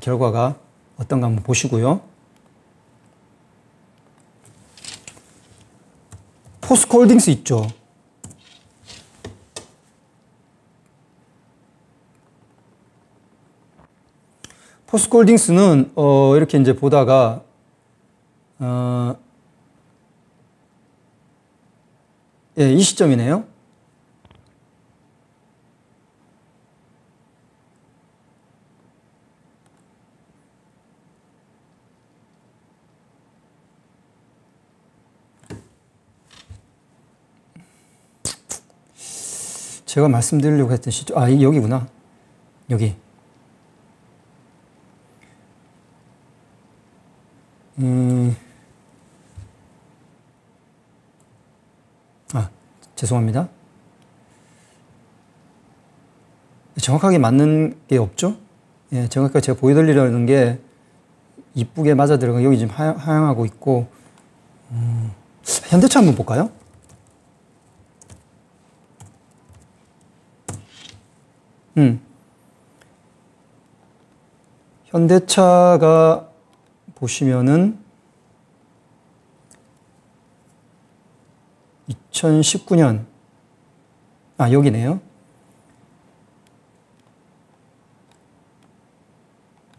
결과가 어떤가 한번 보시고요. 포스코홀딩스 있죠. 포스코홀딩스는 이렇게 이제 보다가 예, 이 시점이네요. 제가 말씀드리려고 했던 시점, 여기구나. 여기. 죄송합니다. 정확하게 맞는 게 없죠? 예, 정확하게 제가 보여드리려는 게 이쁘게 맞아 들어가 여기 지금 하향하고 있고, 현대차 한번 볼까요? 현대차가 보시면은 2019년, 여기네요.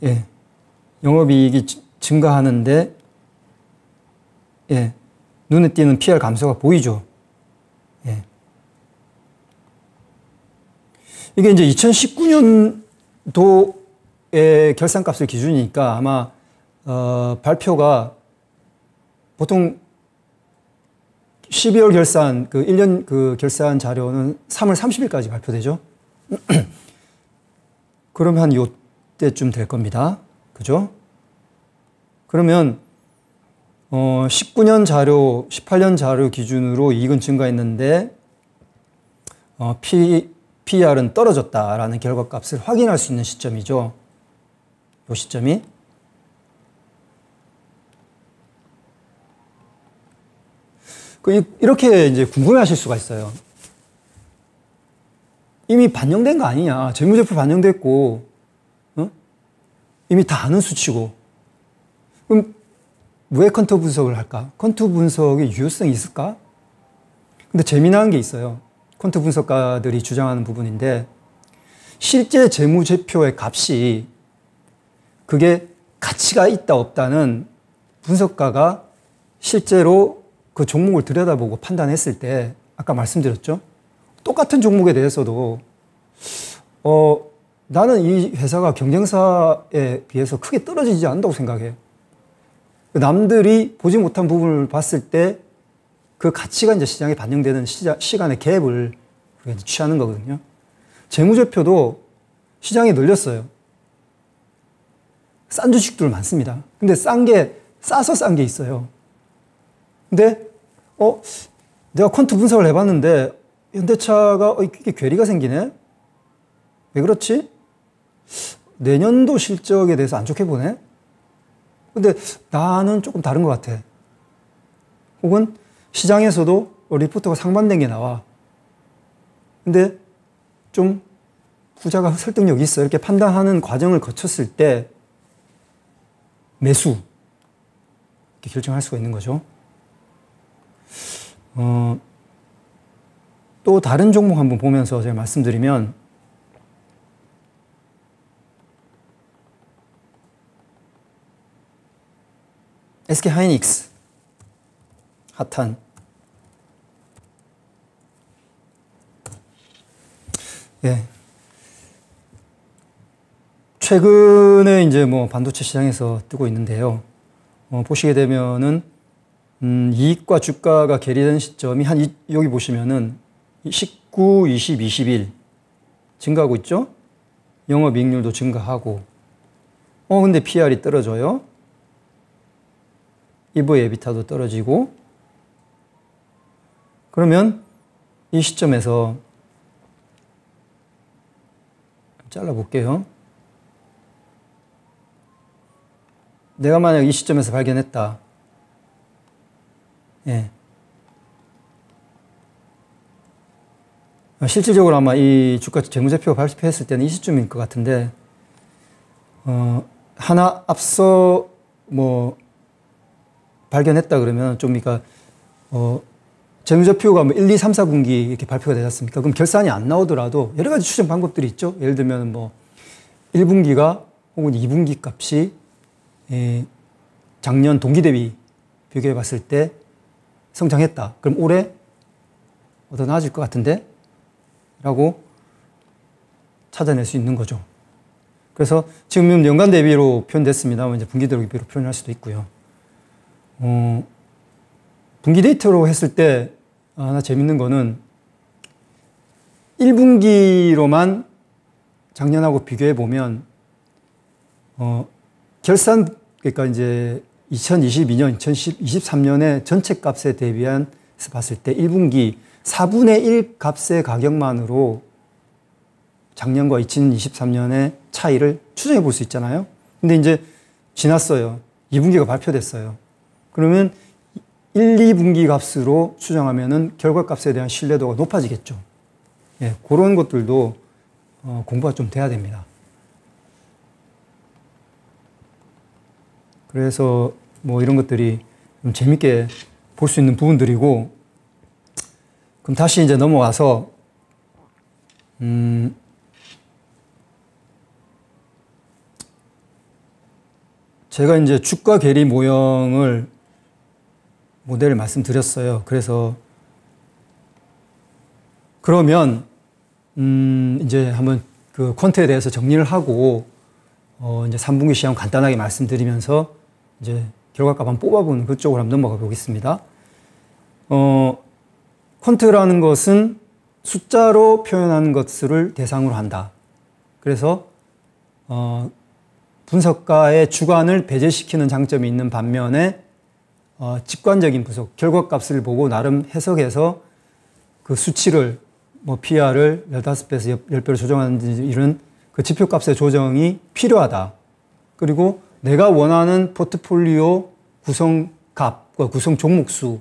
예. 영업이익이 증가하는데, 예. 눈에 띄는 PR 감소가 보이죠. 예. 이게 이제 2019년도의 결산값을 기준이니까 아마, 발표가 보통 12월 결산, 1년 결산 자료는 3월 30일까지 발표되죠. 그러면 한 요때쯤 될 겁니다. 그죠? 그러면, 19년 자료, 18년 자료 기준으로 이익은 증가했는데, PER은 떨어졌다라는 결과값을 확인할 수 있는 시점이죠. 요 시점이. 이렇게 이제 궁금해 하실 수가 있어요. 이미 반영된 거 아니냐. 재무제표 반영됐고, 이미 다 아는 수치고. 그럼 왜 퀀터 분석을 할까? 퀀터 분석의 유효성이 있을까? 근데 재미난 게 있어요. 퀀터 분석가들이 주장하는 부분인데, 실제 재무제표의 값이 그게 가치가 있다 없다는 분석가가 실제로 그 종목을 들여다보고 판단했을 때 아까 말씀드렸죠. 똑같은 종목에 대해서도 나는 이 회사가 경쟁사에 비해서 크게 떨어지지 않는다고 생각해. 남들이 보지 못한 부분을 봤을 때 그 가치가 이제 시장에 반영되는 시간의 갭을 우리가 취하는 거거든요. 재무제표도 시장에 늘렸어요. 싼 주식들 많습니다. 근데 싸서 싼 게 있어요. 근데, 내가 퀀트 분석을 해봤는데, 현대차가, 이게 괴리가 생기네? 왜 그렇지? 내년도 실적에 대해서 안 좋게 보네? 근데 나는 조금 다른 것 같아. 혹은 시장에서도 리포트가 상반된 게 나와. 근데 좀 후자가 설득력이 있어. 이렇게 판단하는 과정을 거쳤을 때 매수. 이렇게 결정할 수가 있는 거죠. 또 다른 종목 한번 보면서 제가 말씀드리면, SK 하이닉스. 핫한. 예. 최근에 이제 뭐 반도체 시장에서 뜨고 있는데요. 보시게 되면은, 이익과 주가가 괴리된 시점이 여기 보시면은 19, 20, 21 증가하고 있죠? 영업이익률도 증가하고. 근데 PR이 떨어져요. EV 에비타도 떨어지고. 그러면 이 시점에서 잘라볼게요. 내가 만약 이 시점에서 발견했다. 예. 실질적으로 아마 이 주가 재무제표가 발표했을 때는 이 시점일 것 같은데, 하나 앞서 발견했다 그러면 좀, 그러니까, 재무제표가 1, 2, 3, 4분기 이렇게 발표가 되지 않습니까? 그럼 결산이 안 나오더라도 여러 가지 추정 방법들이 있죠. 예를 들면 1분기가 혹은 2분기 값이 작년 동기 대비 비교해 봤을 때 성장했다. 그럼 올해 더 나아질 것 같은데? 라고 찾아낼 수 있는 거죠. 그래서 지금 연간 대비로 표현됐습니다만 이제 분기 대비로 표현할 수도 있고요. 분기 데이터로 했을 때 하나 재밌는 거는 1분기로만 작년하고 비교해 보면 결산, 그러니까 이제 2022년, 2023년의 전체 값에 대비해서 봤을 때 1분기 4분의 1 값의 가격만으로 작년과 2023년의 차이를 추정해 볼 수 있잖아요. 근데 이제 지났어요. 2분기가 발표됐어요. 그러면 1, 2분기 값으로 추정하면은 결과값에 대한 신뢰도가 높아지겠죠. 예, 그런 것들도 공부가 좀 돼야 됩니다. 그래서 이런 것들이 좀 재밌게 볼 수 있는 부분들이고, 그럼 다시 이제 넘어와서, 제가 이제 주가 괴리 모형을 모델을 말씀드렸어요. 그래서 그러면 이제 한번 그 퀀트에 대해서 정리를 하고 이제 3분기 시황 간단하게 말씀드리면서 이제 결과값 한번 뽑아보는 그쪽으로 한번 넘어가 보겠습니다. 퀀트라는 것은 숫자로 표현하는 것을 대상으로 한다. 그래서 분석가의 주관을 배제시키는 장점이 있는 반면에 직관적인 분석, 결과값을 보고 나름 해석해서 그 수치를 PR을 15배에서 10배로 조정하는 이런 그 지표값의 조정이 필요하다. 그리고 내가 원하는 포트폴리오 구성값, 구성 종목수에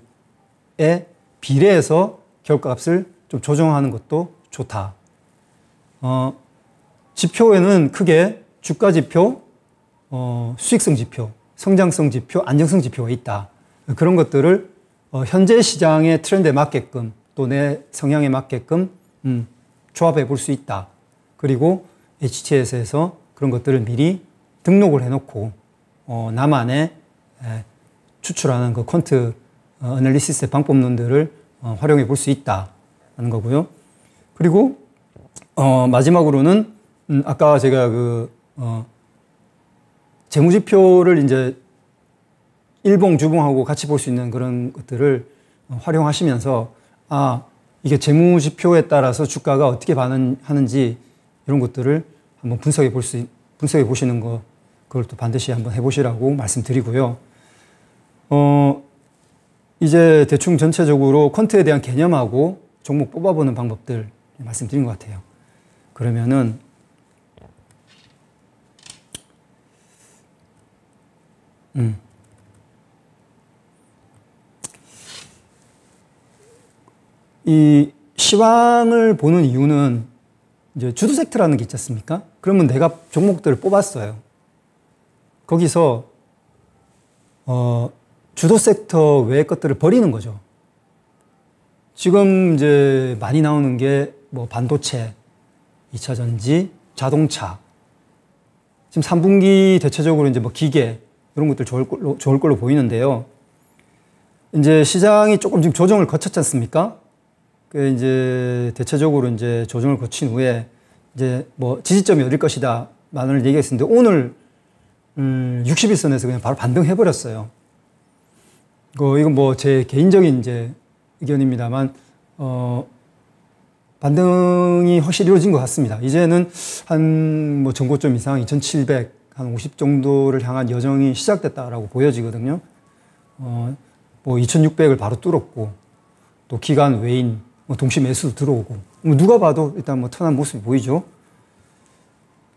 비례해서 결과값을 좀 조정하는 것도 좋다. 지표에는 크게 주가 지표, 수익성 지표, 성장성 지표, 안정성 지표가 있다. 그런 것들을 현재 시장의 트렌드에 맞게끔 또 내 성향에 맞게끔 조합해 볼 수 있다. 그리고 HTS에서 그런 것들을 미리 등록을 해놓고 나만의 추출하는 그 퀀트 애널리시스의 방법론들을 활용해 볼 수 있다는 거고요. 그리고 마지막으로는 아까 제가 재무지표를 이제 일봉, 주봉하고 같이 볼 수 있는 그런 것들을 활용하시면서 이게 재무지표에 따라서 주가가 어떻게 반응하는지 이런 것들을 한번 분석해 보시는 거, 그걸 또 반드시 한번 해보시라고 말씀드리고요. 이제 대충 전체적으로 퀀트에 대한 개념하고 종목 뽑아보는 방법들 말씀드린 것 같아요. 그러면은 이 시황을 보는 이유는 이제 주도 섹터라는 게 있지 않습니까? 그러면 내가 종목들을 뽑았어요. 거기서 주도 섹터 외의 것들을 버리는 거죠. 지금 이제 많이 나오는 게 반도체, 2차 전지, 자동차. 지금 3분기 대체적으로 이제 기계 이런 것들 좋을 걸로 보이는데요. 이제 시장이 조금 지금 조정을 거쳤지 않습니까? 그 이제 대체적으로 이제 조정을 거친 후에 이제 지지점이 어딜 것이다 많은 얘기했었는데 오늘 60일선에서 그냥 바로 반등해 버렸어요. 이건 제 개인적인 이제 의견입니다만 반등이 확실히 이루어진 것 같습니다. 이제는 한 전고점 이상 2,700, 한 50 정도를 향한 여정이 시작됐다라고 보여지거든요. 2,600을 바로 뚫었고 또 기간 외인 뭐 동시 매수도 들어오고, 뭐 누가 봐도 일단 뭐 턴한 모습이 보이죠.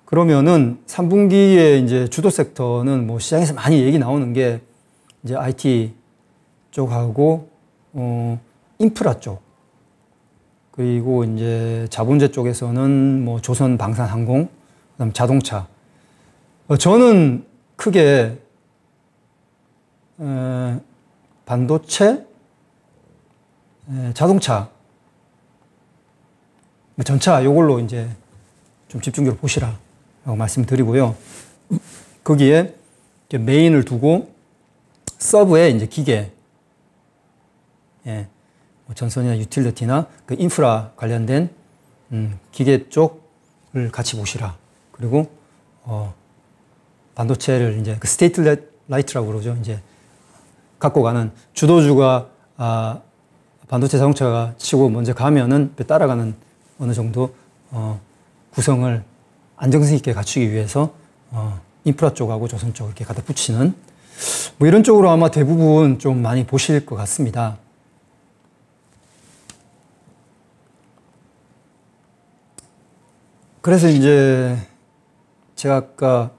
그러면은 3분기에 이제 주도 섹터는 뭐 시장에서 많이 얘기 나오는 게 이제 IT 쪽하고, 인프라 쪽, 그리고 이제 자본재 쪽에서는 뭐 조선 방산항공, 그다음 자동차. 저는 크게, 반도체, 자동차, 전차 요걸로 이제 좀 집중적으로 보시라라고 말씀드리고요. 거기에 이제 메인을 두고 서브에 이제 기계, 예, 뭐 전선이나 유틸리티나 그 인프라 관련된 기계 쪽을 같이 보시라. 그리고 반도체를 이제 그 스테이트 라이트라고 그러죠. 이제 갖고 가는 주도주가 반도체 자동차가 치고 먼저 가면은 따라가는 어느 정도 구성을 안정성 있게 갖추기 위해서 인프라 쪽하고 조선 쪽 이렇게 갖다 붙이는 뭐 이런 쪽으로 아마 대부분 좀 많이 보실 것 같습니다. 그래서 이제 제가 아까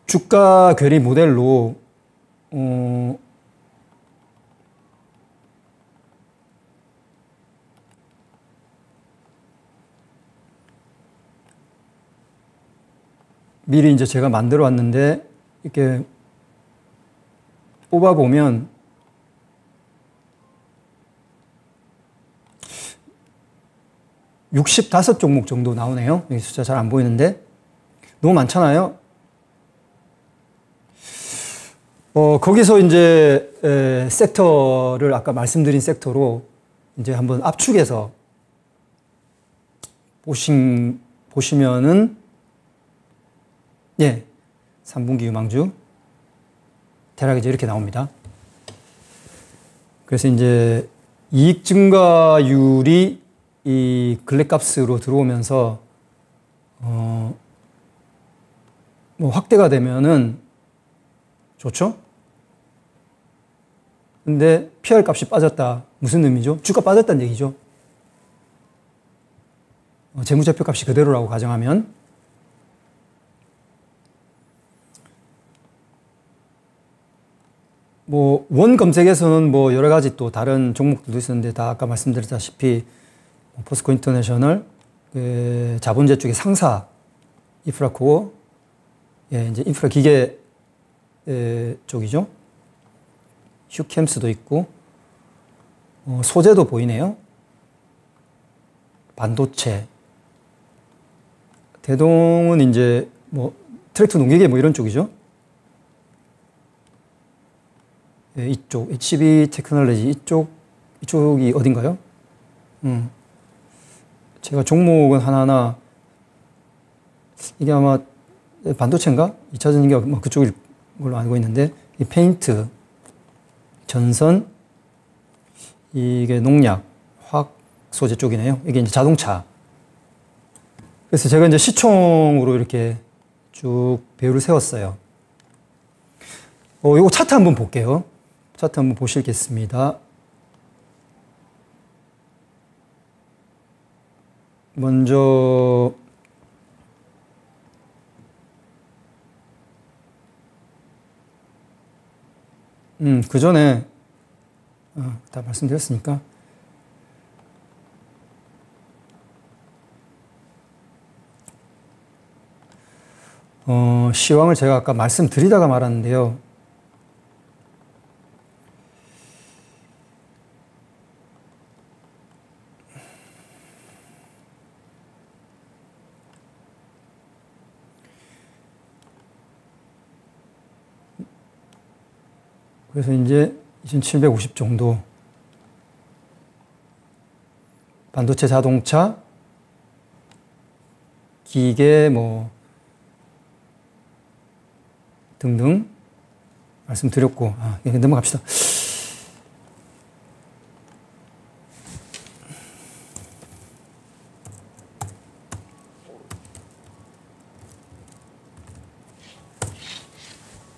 주가 괴리 모델로 미리 이제 제가 만들어 왔는데 이렇게 뽑아 보면 (65) 종목 정도 나오네요. 여기 숫자 잘 안 보이는데 너무 많잖아요. 거기서 이제 섹터를 아까 말씀드린 섹터로 이제 한번 압축해서 보시면은, 예, 3분기 유망주 대략 이제 이렇게 나옵니다. 그래서 이제 이익 증가율이 이 근래값으로 들어오면서 뭐 확대가 되면은 좋죠? 근데 PR 값이 빠졌다. 무슨 의미죠? 주가 빠졌다는 얘기죠. 재무제표 값이 그대로라고 가정하면. 뭐, 원 검색에서는 뭐 여러 가지 또 다른 종목들도 있었는데 다 아까 말씀드렸다시피 포스코 인터내셔널, 자본재 쪽의 상사, 인프라코어, 예, 이제 인프라 기계 쪽이죠. 휴캠스도 있고, 소재도 보이네요. 반도체. 대동은 이제 뭐 트랙터 농기계 뭐 이런 쪽이죠. 예, 이쪽, HB 테크놀로지 이쪽이 어딘가요? 제가 종목은 하나하나, 이게 아마 반도체인가? 2차 전지가 뭐 그쪽일 걸로 알고 있는데, 이 페인트, 전선, 이게 농약, 화학 소재 쪽이네요. 이게 이제 자동차. 그래서 제가 이제 시총으로 이렇게 쭉 배열을 세웠어요. 요거 차트 한번 볼게요. 차트 한번 보시겠습니다. 먼저, 그 전에, 다 말씀드렸으니까. 시황을 제가 아까 말씀드리다가 말았는데요. 그래서 이제 2750 정도 반도체, 자동차, 기계 뭐 등등 말씀드렸고, 넘어갑시다.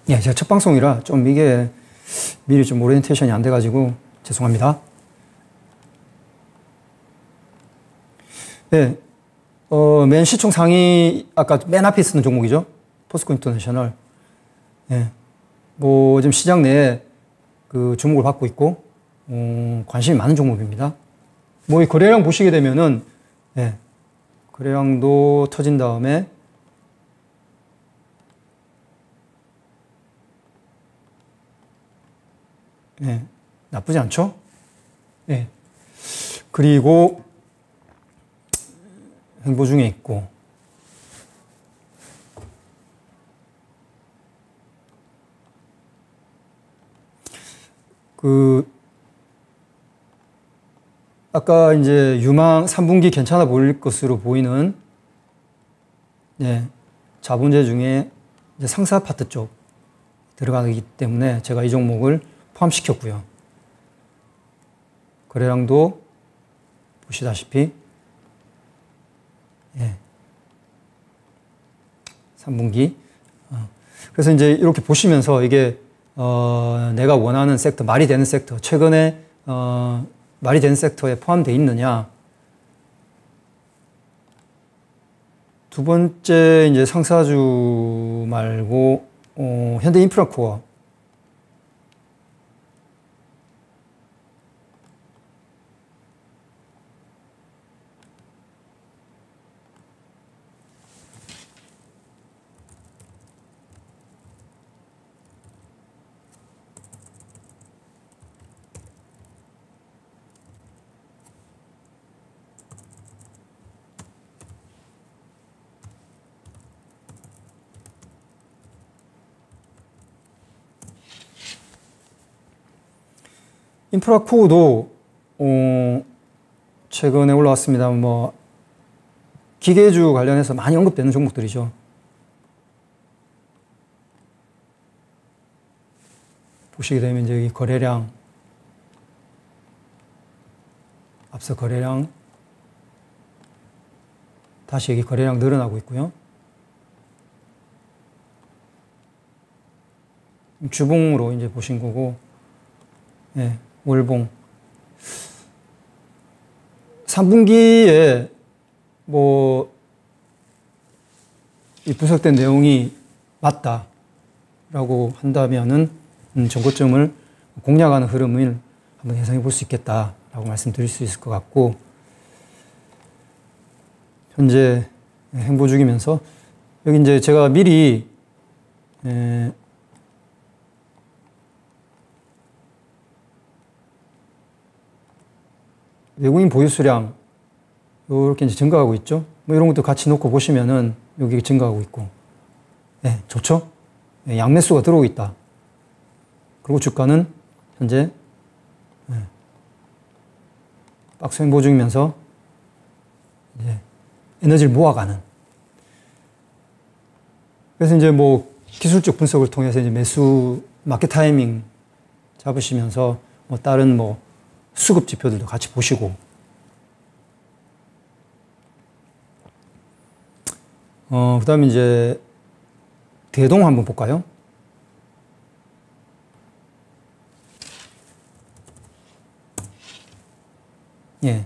예, 제가 첫 방송이라 좀 이게 미리 좀 오리엔테이션이 안 돼가지고 죄송합니다. 네, 맨 시총 상위, 아까 맨 앞에 쓰는 종목이죠. 포스코 인터내셔널. 네, 뭐, 지금 시장 내에 그 주목을 받고 있고, 관심이 많은 종목입니다. 뭐, 이 거래량 보시게 되면은, 네, 거래량도 터진 다음에, 네, 나쁘지 않죠? 네. 그리고, 행보 중에 있고, 아까 이제 유망 3분기 괜찮아 보일 것으로 보이는, 네, 자본재 중에 이제 상사 파트 쪽 들어가기 때문에 제가 이 종목을 포함시켰고요. 거래량도 보시다시피, 예, 3분기. 그래서 이제 이렇게 보시면서 이게, 내가 원하는 섹터, 말이 되는 섹터, 최근에, 말이 되는 섹터에 포함되어 있느냐. 두 번째, 이제 상사주 말고, 현대인프라코어. 인프라코어도 최근에 올라왔습니다. 뭐 기계주 관련해서 많이 언급되는 종목들이죠. 보시게 되면 이제 여기 거래량, 앞서 거래량, 다시 여기 거래량 늘어나고 있고요. 주봉으로 이제 보신 거고, 예, 월봉. 3분기에 뭐, 이 분석된 내용이 맞다라고 한다면은, 전고점을 공략하는 흐름을 한번 예상해 볼 수 있겠다라고 말씀드릴 수 있을 것 같고, 현재 행보 중이면서, 여기 이제 제가 미리, 외국인 보유 수량 이렇게 이제 증가하고 있죠. 뭐 이런 것도 같이 놓고 보시면은 여기 증가하고 있고, 네, 좋죠. 네, 양매수가 들어오고 있다. 그리고 주가는 현재 박스 행보 중이면서 이제 에너지를 모아가는. 그래서 이제 뭐 기술적 분석을 통해서 이제 매수 마켓 타이밍 잡으시면서 뭐 다른 뭐 수급 지표들도 같이 보시고, 그 다음에 이제 대동 한번 볼까요? 예.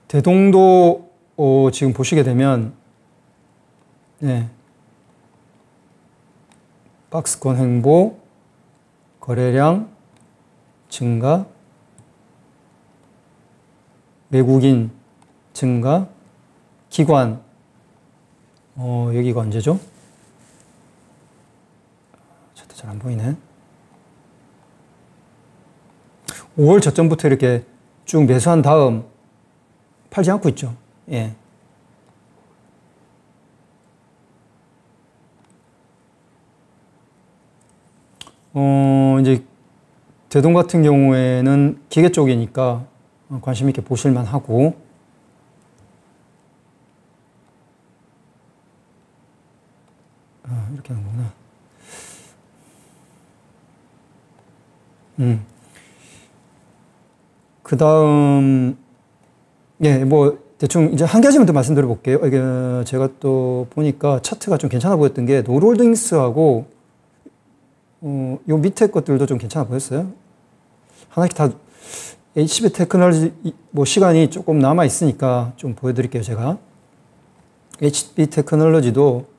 대동도 지금 보시게 되면, 네, 박스권 행보, 거래량 증가, 외국인 증가, 기관, 여기가 언제죠? 차트 잘 안 보이네. 5월 저점부터 이렇게 쭉 매수한 다음 팔지 않고 있죠. 예. 이제 대동 같은 경우에는 기계 쪽이니까 관심 있게 보실만 하고, 이렇게 하는 거구나. 그 다음, 예, 뭐, 대충 이제 한 가지만 더 말씀드려 볼게요. 이게 제가 또 보니까 차트가 좀 괜찮아 보였던 게 노르홀딩스하고 요 밑에 것들도 좀 괜찮아 보였어요. 하나씩 다 HB 테크놀로지 뭐 시간이 조금 남아 있으니까 좀 보여드릴게요. 제가 HB 테크놀로지도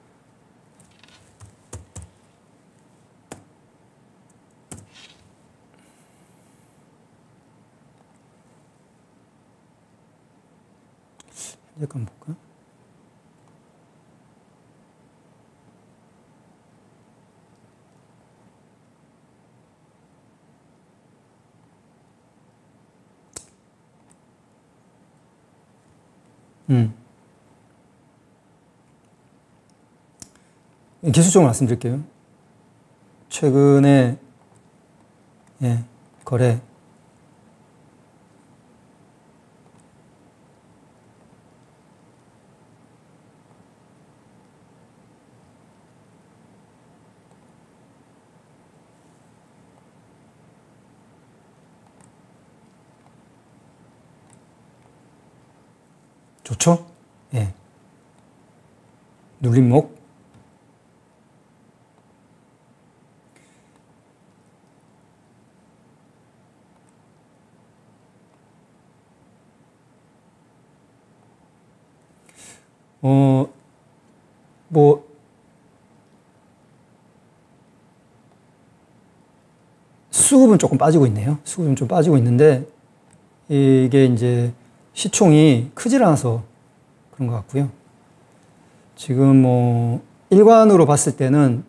잠깐 볼까? 기술적으로 말씀드릴게요. 최근에 거래 좋죠? 예. 눌림목. 뭐, 수급은 조금 빠지고 있네요. 수급은 좀 빠지고 있는데, 이게 이제 시총이 크질 않아서 그런 것 같고요. 지금 뭐, 일관으로 봤을 때는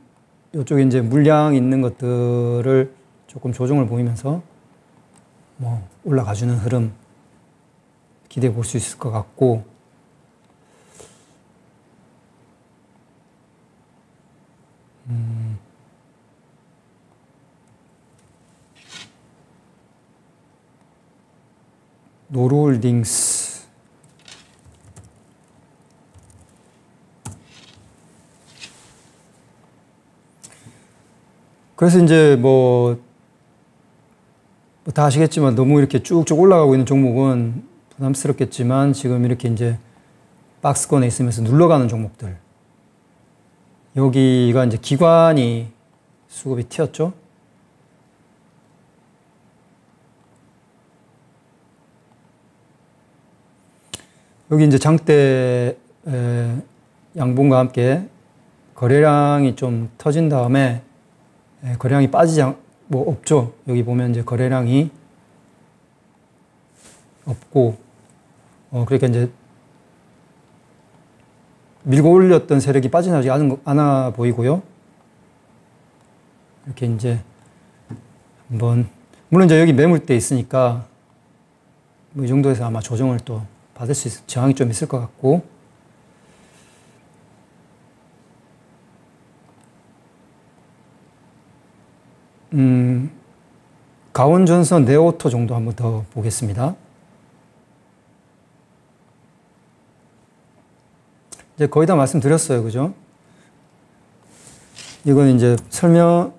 이쪽에 이제 물량 있는 것들을 조금 조정을 보이면서 뭐, 올라가주는 흐름 기대해 볼 수 있을 것 같고, 노르홀딩스 그래서 이제 뭐 다 아시겠지만 너무 이렇게 쭉쭉 올라가고 있는 종목은 부담스럽겠지만 지금 이렇게 이제 박스권에 있으면서 눌러가는 종목들 여기가 이제 기관이 수급이 튀었죠. 여기 이제 장대 양봉과 함께 거래량이 좀 터진 다음에 거래량이 빠지지 뭐 없죠. 여기 보면 이제 거래량이 없고 그러니까 이제 밀고 올렸던 세력이 빠져나오지 않아 보이고요. 이렇게 이제 한번 물론 이제 여기 매물대 있으니까 뭐 이 정도에서 아마 조정을 또 받을 수 있을 저항이 좀 있을 것 같고 가온전선 네오토 정도 한번 더 보겠습니다. 이제 거의 다 말씀드렸어요. 그죠? 이건 이제 설명,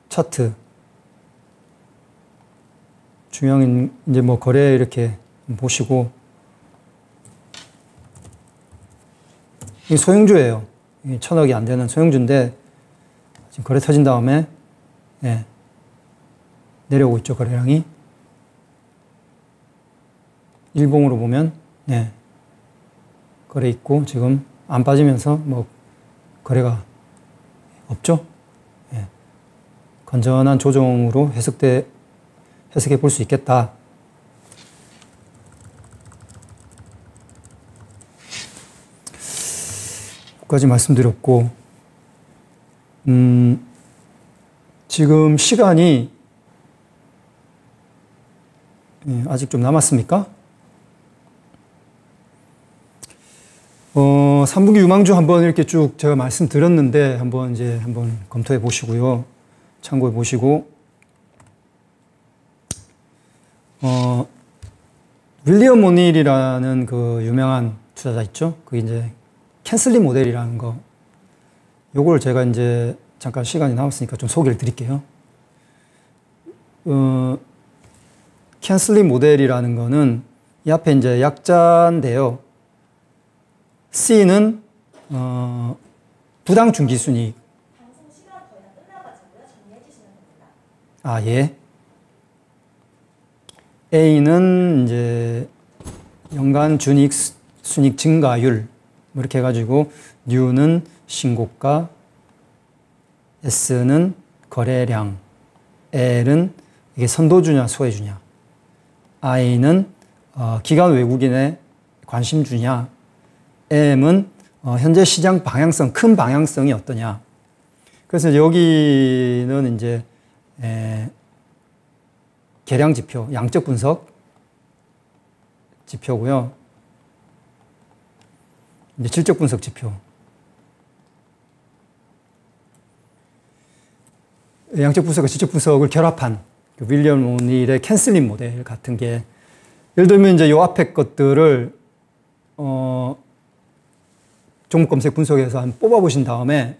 차트. 중요한 이제 뭐 거래 이렇게 보시고, 이 소형주예요. 1,000억이 안 되는 소형주인데, 지금 거래 터진 다음에, 내려오고 있죠, 거래량이. 일봉으로 보면, 거래 있고, 지금 안 빠지면서 뭐, 거래가 없죠. 건전한 조정으로 해석해 볼 수 있겠다. 까지 말씀드렸고, 지금 시간이 아직 좀 남았습니까? 3분기 유망주 한번 이렇게 쭉 제가 말씀드렸는데 한번 검토해 보시고요. 참고해 보시고, 윌리엄 오닐이라는 그 유명한 투자자 있죠? 그게 이제 캔슬링 모델이라는 거. 요걸 제가 이제 잠깐 시간이 남았으니까 좀 소개를 드릴게요. 캔슬리 모델이라는 거는 이 앞에 이제 약자인데요. C는 부당 중기순이익. 방송 시간 거의 다 끝나가지고요. 정리해 주시면 됩니다. 아, 예. A는 이제 연간 준이익 순이익 증가율 뭐 이렇게 해가지고 U는 신고가, S는 거래량, L은 이게 선도주냐 소외주냐, I는 기관 외국인의 관심주냐, M은 현재 시장 방향성, 큰 방향성이 어떠냐. 그래서 여기는 이제 계량 지표, 양적 분석 지표고요. 이제 질적 분석 지표. 양적 분석과 질적 분석을 결합한 윌리엄 오닐의 캔슬링 모델 같은 게, 예를 들면 이제 요 앞에 것들을 종목 검색 분석에서 한번 뽑아보신 다음에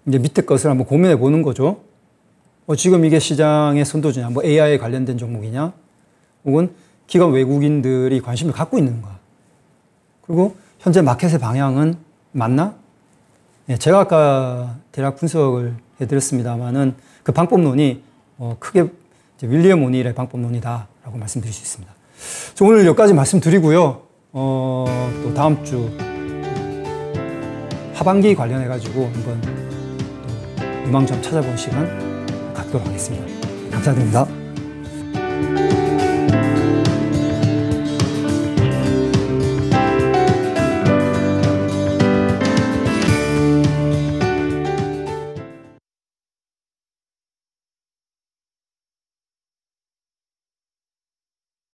이제 밑에 것을 한번 고민해 보는 거죠. 지금 이게 시장의 선도주냐, 뭐 AI에 관련된 종목이냐, 혹은 기관 외국인들이 관심을 갖고 있는가. 그리고 현재 마켓의 방향은 맞나? 네, 제가 아까 대략 분석을 해드렸습니다만은 그 방법론이 크게 윌리엄 오닐의 방법론이다라고 말씀드릴 수 있습니다. 오늘 여기까지 말씀드리고요. 또 다음 주 하반기 관련해가지고 한번 또 유망주 찾아보는 시간 갖도록 하겠습니다. 감사드립니다.